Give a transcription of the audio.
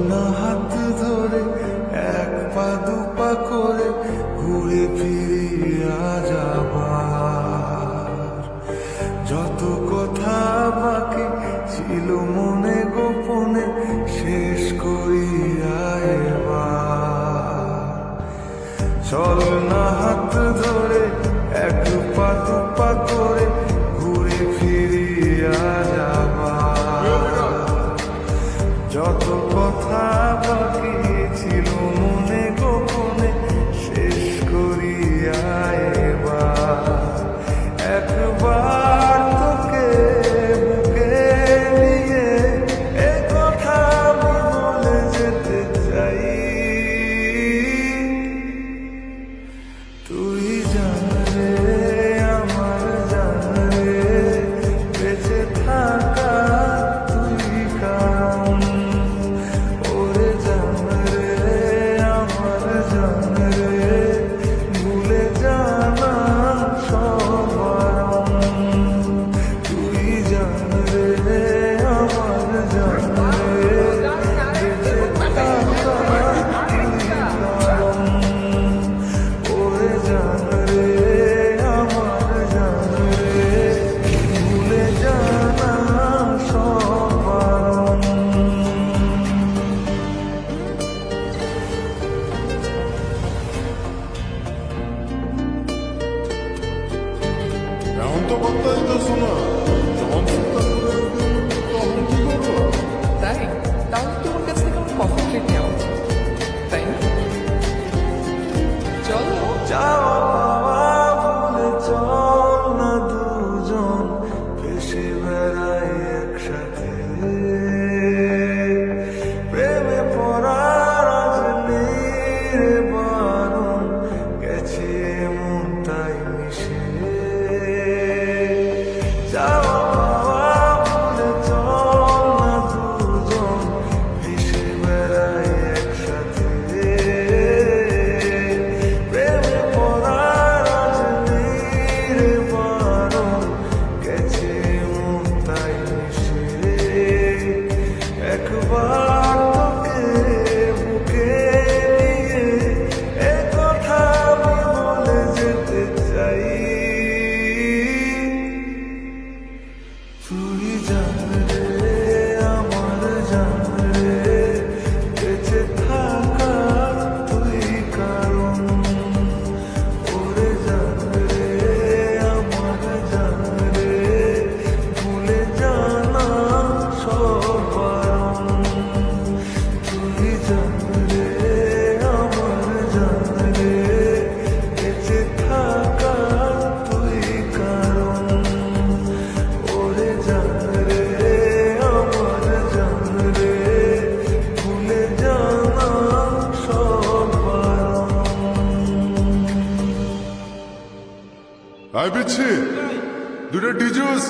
না হাত ধরে এক পা দুপা করে ঘুরে ফিরিয়া যাবার যত কথা বাকি ছিল মনে গোপনে শেষ করিয়া এবার চল না হাত ধরে এক পা দুপা করে ঘুরে ফিরিয়া যাবার যত কথা বাকি ছিল মনে গোপনে শেষ করিয়া এবার একবার তোকে বুকে নিয়ে এ কথা আমি বলে যেতে চাই তুই জান রে আমার জান রে বেঁচে থাকা তুই কারণ ওরে জান রে আমার জান রে ভুলে জানা সব বারণ তুই জান রে আমার জান রে বেঁচে থাকা তুই কারণ ওরে জান রে আমার জান রে ভুলে জানা সব বারণ এখন তো কথা দিতেছো না, যখন চিন্তা করে তখন কি করবো? তাই তাহলে তোমার কাছ থেকে আমার কফি ট্রিট নেওয়া উচিত, তাই না? চলো যাওয়া পাওয়া ভুলে চল না দুজন ভেসে বেড়াই একসাথে প্রেমে পড়ার আজ নেই রে বারণ গেছে এমন তাই মিশে যাওয়া পাওয়া ভুলে চল না দুজন ভেসে বেড়াই একসাথে প্রেমে পড়ার আজ নেই রে বারণ গেছে এমন তাই মিশে একবার তোকে বুকে নিয়ে এ কথা আমি বলে যেতে চাই তুই জান রে আমার জান রে বেঁচে থাকা তুই কারণ ওরে জান রে আমার জান রে ভুলে জানা সব বারণ তুই জান রে আমার জান রে বেঁচে থাকা তুই কারণ ওরে জান রে আমার জান রে ভুলে জানা সব বারণ আই বিচ্ছি দুটো ডিজুস